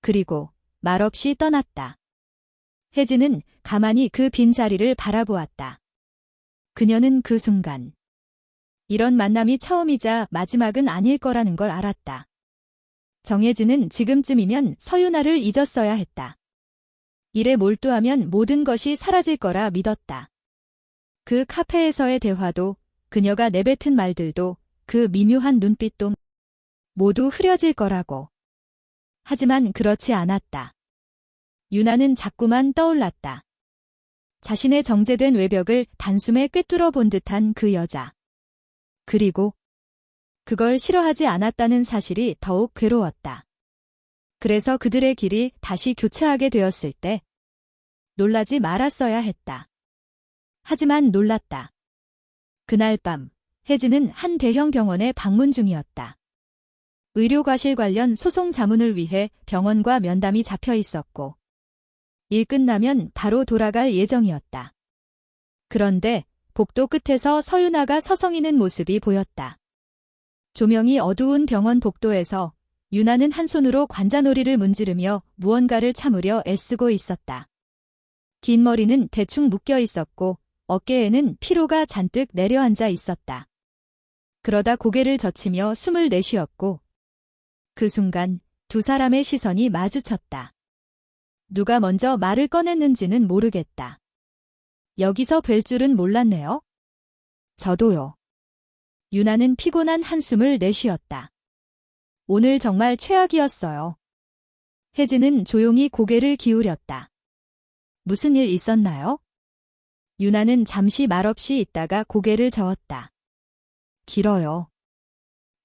그리고 말없이 떠났다. 혜진은 가만히 그 빈자리를 바라보았다. 그녀는 그 순간 이런 만남이 처음이자 마지막은 아닐 거라는 걸 알았다. 정혜진은 지금쯤이면 서윤아를 잊었어야 했다. 일에 몰두하면 모든 것이 사라질 거라 믿었다. 그 카페에서의 대화도, 그녀가 내뱉은 말들도, 그 미묘한 눈빛도 모두 흐려질 거라고. 하지만 그렇지 않았다. 유나는 자꾸만 떠올랐다. 자신의 정제된 외벽을 단숨에 꿰뚫어 본 듯한 그 여자. 그리고 그걸 싫어하지 않았다는 사실이 더욱 괴로웠다. 그래서 그들의 길이 다시 교차하게 되었을 때 놀라지 말았어야 했다. 하지만 놀랐다. 그날 밤 혜진은 한 대형 병원에 방문 중이었다. 의료과실 관련 소송 자문을 위해 병원과 면담이 잡혀 있었고 일 끝나면 바로 돌아갈 예정이었다. 그런데 복도 끝에서 서윤아가 서성이는 모습이 보였다. 조명이 어두운 병원 복도에서 유나는 한 손으로 관자놀이를 문지르며 무언가를 참으려 애쓰고 있었다. 긴 머리는 대충 묶여 있었고 어깨에는 피로가 잔뜩 내려앉아 있었다. 그러다 고개를 젖히며 숨을 내쉬었고 그 순간 두 사람의 시선이 마주쳤다. 누가 먼저 말을 꺼냈는지는 모르겠다. 여기서 뵐 줄은 몰랐네요. 저도요. 유나는 피곤한 한숨을 내쉬었다. 오늘 정말 최악이었어요. 혜진은 조용히 고개를 기울였다. 무슨 일 있었나요? 유나는 잠시 말없이 있다가 고개를 저었다. 길어요.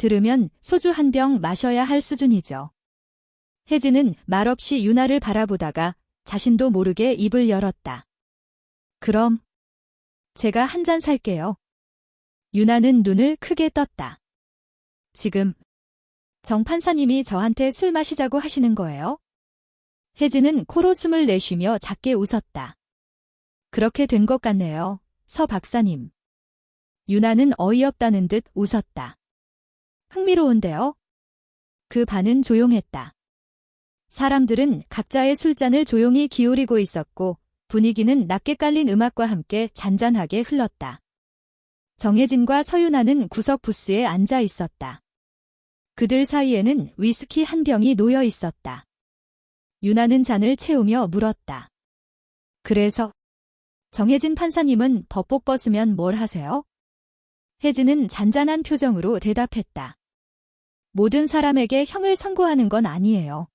들으면 소주 한 병 마셔야 할 수준이죠. 혜진은 말없이 유나를 바라보다가 자신도 모르게 입을 열었다. 그럼 제가 한 잔 살게요. 유나는 눈을 크게 떴다. 지금 정 판사님이 저한테 술 마시자고 하시는 거예요? 혜진은 코로 숨을 내쉬며 작게 웃었다. 그렇게 된 것 같네요, 서 박사님. 유나는 어이없다는 듯 웃었다. 흥미로운데요? 그 반은 조용했다. 사람들은 각자의 술잔을 조용히 기울이고 있었고 분위기는 낮게 깔린 음악과 함께 잔잔하게 흘렀다. 정혜진과 서윤아는 구석 부스에 앉아 있었다. 그들 사이에는 위스키 한 병이 놓여 있었다. 유나는 잔을 채우며 물었다. 그래서 정혜진 판사님은 법복 벗으면 뭘 하세요? 혜진은 잔잔한 표정으로 대답했다. 모든 사람에게 형을 선고하는 건 아니에요.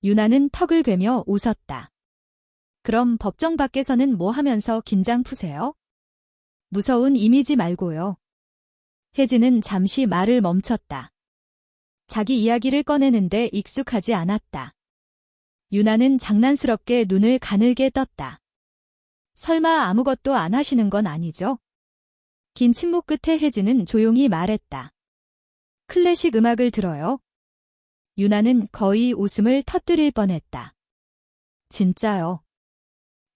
유나는 턱을 괴며 웃었다. 그럼 법정 밖에서는 뭐 하면서 긴장 푸세요? 무서운 이미지 말고요. 혜진은 잠시 말을 멈췄다. 자기 이야기를 꺼내는데 익숙하지 않았다. 유나는 장난스럽게 눈을 가늘게 떴다. 설마 아무것도 안 하시는 건 아니죠? 긴 침묵 끝에 혜진은 조용히 말했다. 클래식 음악을 들어요. 유나는 거의 웃음을 터뜨릴 뻔했다. 진짜요?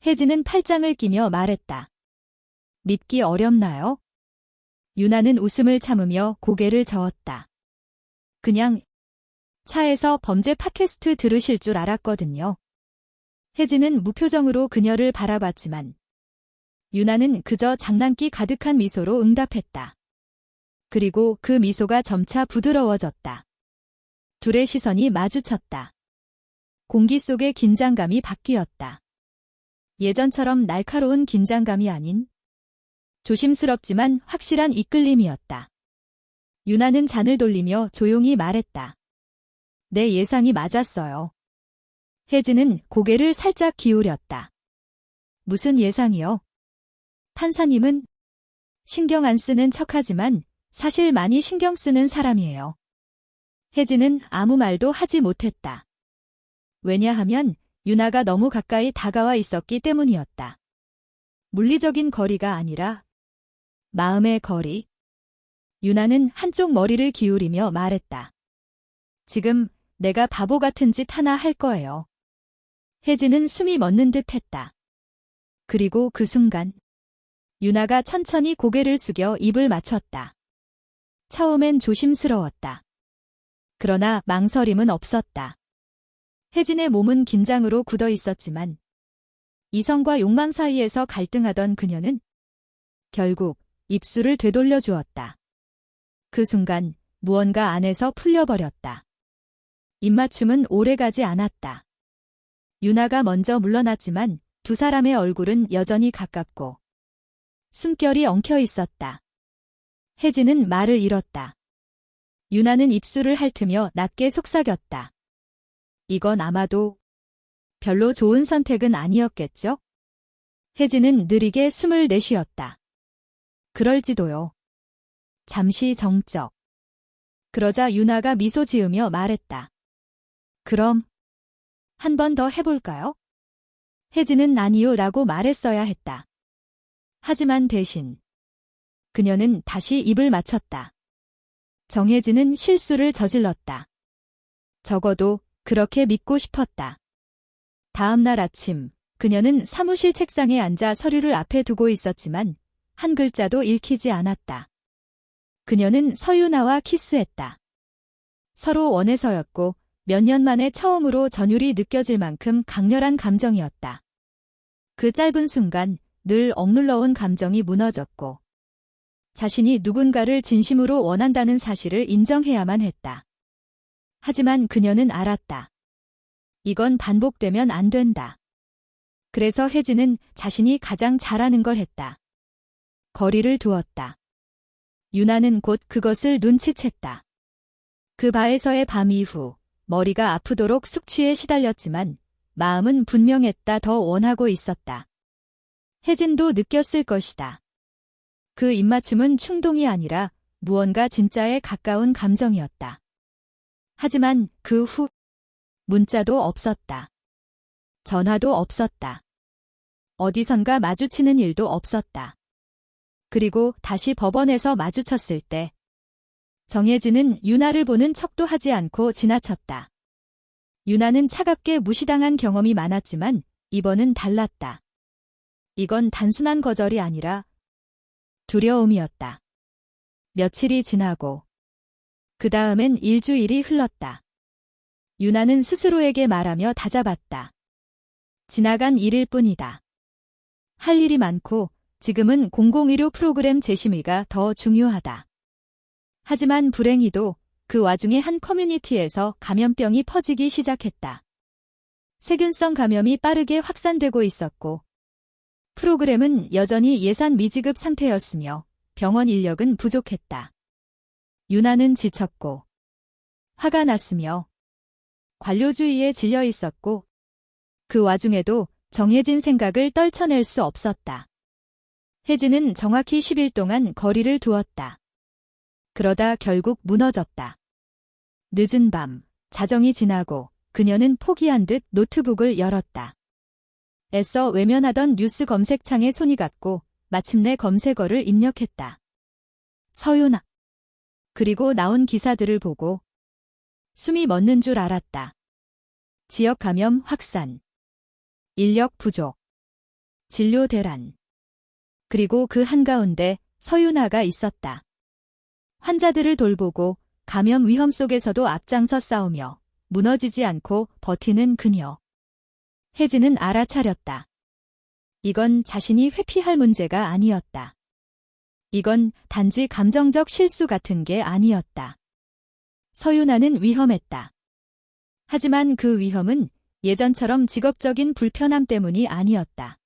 혜진은 팔짱을 끼며 말했다. 믿기 어렵나요? 유나는 웃음을 참으며 고개를 저었다. 그냥 차에서 범죄 팟캐스트 들으실 줄 알았거든요. 혜진은 무표정으로 그녀를 바라봤지만 유나는 그저 장난기 가득한 미소로 응답했다. 그리고 그 미소가 점차 부드러워졌다. 둘의 시선이 마주쳤다. 공기 속의 긴장감이 바뀌었다. 예전처럼 날카로운 긴장감이 아닌 조심스럽지만 확실한 이끌림이었다. 유나는 잔을 돌리며 조용히 말했다. 내 예상이 맞았어요. 혜진은 고개를 살짝 기울였다. 무슨 예상이요? 판사님은 신경 안 쓰는 척하지만 사실 많이 신경 쓰는 사람이에요. 혜진은 아무 말도 하지 못했다. 왜냐하면 유나가 너무 가까이 다가와 있었기 때문이었다. 물리적인 거리가 아니라 마음의 거리. 유나는 한쪽 머리를 기울이며 말했다. 지금 내가 바보 같은 짓 하나 할 거예요. 혜진은 숨이 멎는 듯 했다. 그리고 그 순간 유나가 천천히 고개를 숙여 입을 맞췄다. 처음엔 조심스러웠다. 그러나 망설임은 없었다. 혜진의 몸은 긴장으로 굳어 있었지만 이성과 욕망 사이에서 갈등하던 그녀는 결국 입술을 되돌려 주었다. 그 순간 무언가 안에서 풀려버렸다. 입맞춤은 오래가지 않았다. 유나가 먼저 물러났지만 두 사람의 얼굴은 여전히 가깝고 숨결이 엉켜 있었다. 혜진은 말을 잃었다. 유나는 입술을 핥으며 낮게 속삭였다. 이건 아마도 별로 좋은 선택은 아니었겠죠? 혜진은 느리게 숨을 내쉬었다. 그럴지도요. 잠시 정적. 그러자 유나가 미소 지으며 말했다. 그럼 한 번 더 해볼까요? 혜진은 아니요라고 말했어야 했다. 하지만 대신 그녀는 다시 입을 맞췄다. 정혜진은 실수를 저질렀다. 적어도 그렇게 믿고 싶었다. 다음 날 아침 그녀는 사무실 책상에 앉아 서류를 앞에 두고 있었지만 한 글자도 읽히지 않았다. 그녀는 서유나와 키스했다. 서로 원해서였고 몇 년 만에 처음으로 전율이 느껴질 만큼 강렬한 감정이었다. 그 짧은 순간 늘 억눌러온 감정이 무너졌고 자신이 누군가를 진심으로 원한다는 사실을 인정해야만 했다. 하지만 그녀는 알았다. 이건 반복되면 안 된다. 그래서 혜진은 자신이 가장 잘하는 걸 했다. 거리를 두었다. 유나는 곧 그것을 눈치챘다. 그 바에서의 밤 이후 머리가 아프도록 숙취에 시달렸지만 마음은 분명했다. 더 원하고 있었다. 혜진도 느꼈을 것이다. 그 입맞춤은 충동이 아니라 무언가 진짜에 가까운 감정이었다. 하지만 그 후 문자도 없었다. 전화도 없었다. 어디선가 마주치는 일도 없었다. 그리고 다시 법원에서 마주쳤을 때 정혜진은 유나를 보는 척도 하지 않고 지나쳤다. 유나는 차갑게 무시당한 경험이 많았지만 이번은 달랐다. 이건 단순한 거절이 아니라 두려움이었다. 며칠이 지나고 그 다음엔 일주일이 흘렀다. 유나는 스스로에게 말하며 다잡았다. 지나간 일일 뿐이다. 할 일이 많고 지금은 공공의료 프로그램 재심의가 더 중요하다. 하지만 불행히도 그 와중에 한 커뮤니티에서 감염병이 퍼지기 시작했다. 세균성 감염이 빠르게 확산되고 있었고 프로그램은 여전히 예산 미지급 상태였으며 병원 인력은 부족했다. 유나는 지쳤고 화가 났으며 관료주의에 질려 있었고 그 와중에도 정혜진 생각을 떨쳐낼 수 없었다. 혜진은 정확히 10일 동안 거리를 두었다. 그러다 결국 무너졌다. 늦은 밤, 자정이 지나고 그녀는 포기한 듯 노트북을 열었다. 애써 외면하던 뉴스 검색창에 손이 갔고 마침내 검색어를 입력했다. 서유나. 그리고 나온 기사들을 보고 숨이 멎는 줄 알았다. 지역 감염 확산, 인력 부족, 진료 대란. 그리고 그 한가운데 서유나가 있었다. 환자들을 돌보고 감염 위험 속에서도 앞장서 싸우며 무너지지 않고 버티는 그녀. 혜진은 알아차렸다. 이건 자신이 회피할 문제가 아니었다. 이건 단지 감정적 실수 같은 게 아니었다. 서유나는 위험했다. 하지만 그 위험은 예전처럼 직업적인 불편함 때문이 아니었다.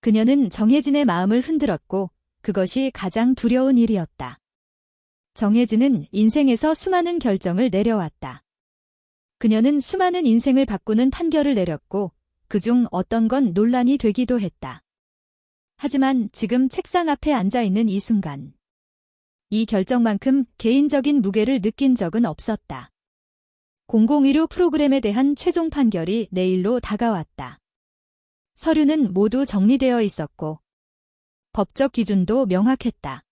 그녀는 정혜진의 마음을 흔들었고 그것이 가장 두려운 일이었다. 정혜진은 인생에서 수많은 결정을 내려왔다. 그녀는 수많은 인생을 바꾸는 판결을 내렸고 그중 어떤 건 논란이 되기도 했다. 하지만 지금 책상 앞에 앉아 있는 이 순간, 이 결정만큼 개인적인 무게를 느낀 적은 없었다. 공공의료 프로그램에 대한 최종 판결이 내일로 다가왔다. 서류는 모두 정리되어 있었고 법적 기준도 명확했다.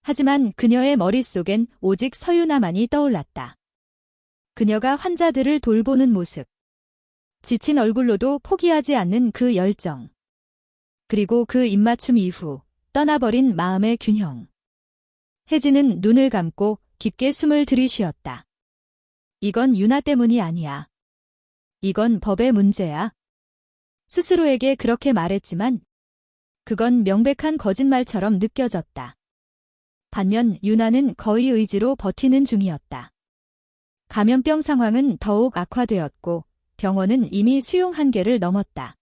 하지만 그녀의 머릿속엔 오직 서유나만이 떠올랐다. 그녀가 환자들을 돌보는 모습, 지친 얼굴로도 포기하지 않는 그 열정, 그리고 그 입맞춤 이후 떠나버린 마음의 균형. 혜진은 눈을 감고 깊게 숨을 들이쉬었다. 이건 유나 때문이 아니야. 이건 법의 문제야. 스스로에게 그렇게 말했지만 그건 명백한 거짓말처럼 느껴졌다. 반면 유나는 거의 의지로 버티는 중이었다. 감염병 상황은 더욱 악화되었고 병원은 이미 수용 한계를 넘었다.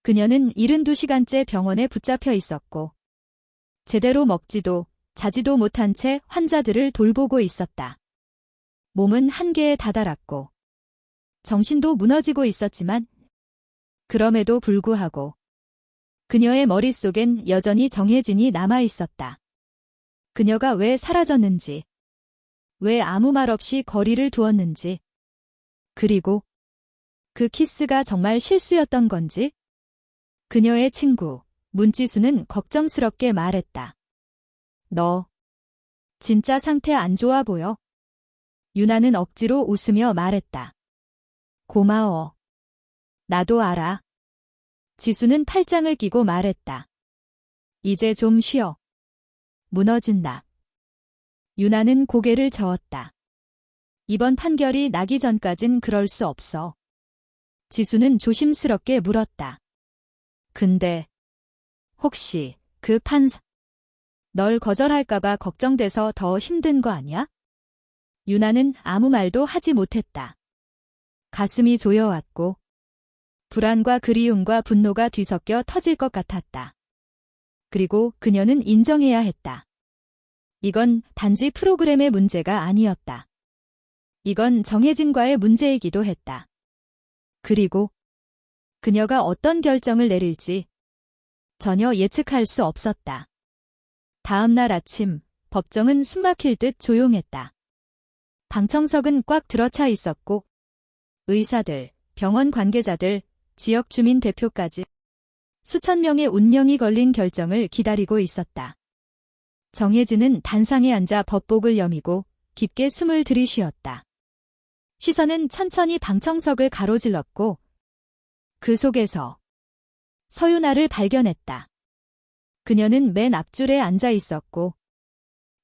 그녀는 72시간째 병원에 붙잡혀 있었고 제대로 먹지도 자지도 못한 채 환자들을 돌보고 있었다. 몸은 한계에 다다랐고 정신도 무너지고 있었지만 그럼에도 불구하고 그녀의 머릿속엔 여전히 정혜진이 남아 있었다. 그녀가 왜 사라졌는지, 왜 아무 말 없이 거리를 두었는지, 그리고 그 키스가 정말 실수였던 건지. 그녀의 친구 문지수는 걱정스럽게 말했다. 너 진짜 상태 안 좋아 보여. 유나는 억지로 웃으며 말했다. 고마워. 나도 알아. 지수는 팔짱을 끼고 말했다. 이제 좀 쉬어. 무너진다. 유나는 고개를 저었다. 이번 판결이 나기 전까진 그럴 수 없어. 지수는 조심스럽게 물었다. 근데 혹시 그 판사 널 거절할까봐 걱정돼서 더 힘든 거 아니야? 유나는 아무 말도 하지 못했다. 가슴이 조여왔고 불안과 그리움과 분노가 뒤섞여 터질 것 같았다. 그리고 그녀는 인정해야 했다. 이건 단지 프로그램의 문제가 아니었다. 이건 정혜진과의 문제이기도 했다. 그리고 그녀가 어떤 결정을 내릴지 전혀 예측할 수 없었다. 다음 날 아침, 법정은 숨막힐 듯 조용했다. 방청석은 꽉 들어차 있었고 의사들, 병원 관계자들, 지역 주민 대표까지 수천 명의 운명이 걸린 결정을 기다리고 있었다. 정혜진은 단상에 앉아 법복을 여미고 깊게 숨을 들이쉬었다. 시선은 천천히 방청석을 가로질렀고 그 속에서 서윤아를 발견했다. 그녀는 맨 앞줄에 앉아 있었고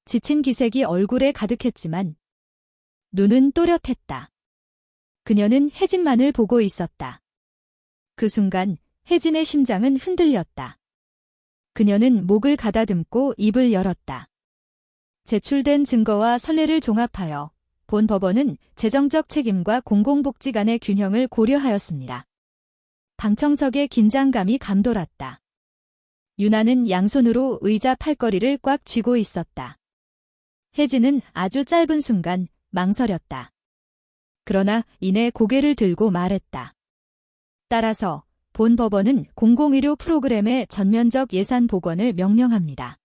지친 기색이 얼굴에 가득했지만 눈은 또렷했다. 그녀는 혜진만을 보고 있었다. 그 순간 혜진의 심장은 흔들렸다. 그녀는 목을 가다듬고 입을 열었다. 제출된 증거와 선례를 종합하여 본 법원은 재정적 책임과 공공복지 간의 균형을 고려하였습니다. 방청석의 긴장감이 감돌았다. 유나는 양손으로 의자 팔걸이를 꽉 쥐고 있었다. 혜진은 아주 짧은 순간 망설였다. 그러나 이내 고개를 들고 말했다. 따라서 본 법원은 공공의료 프로그램의 전면적 예산 복원을 명령합니다.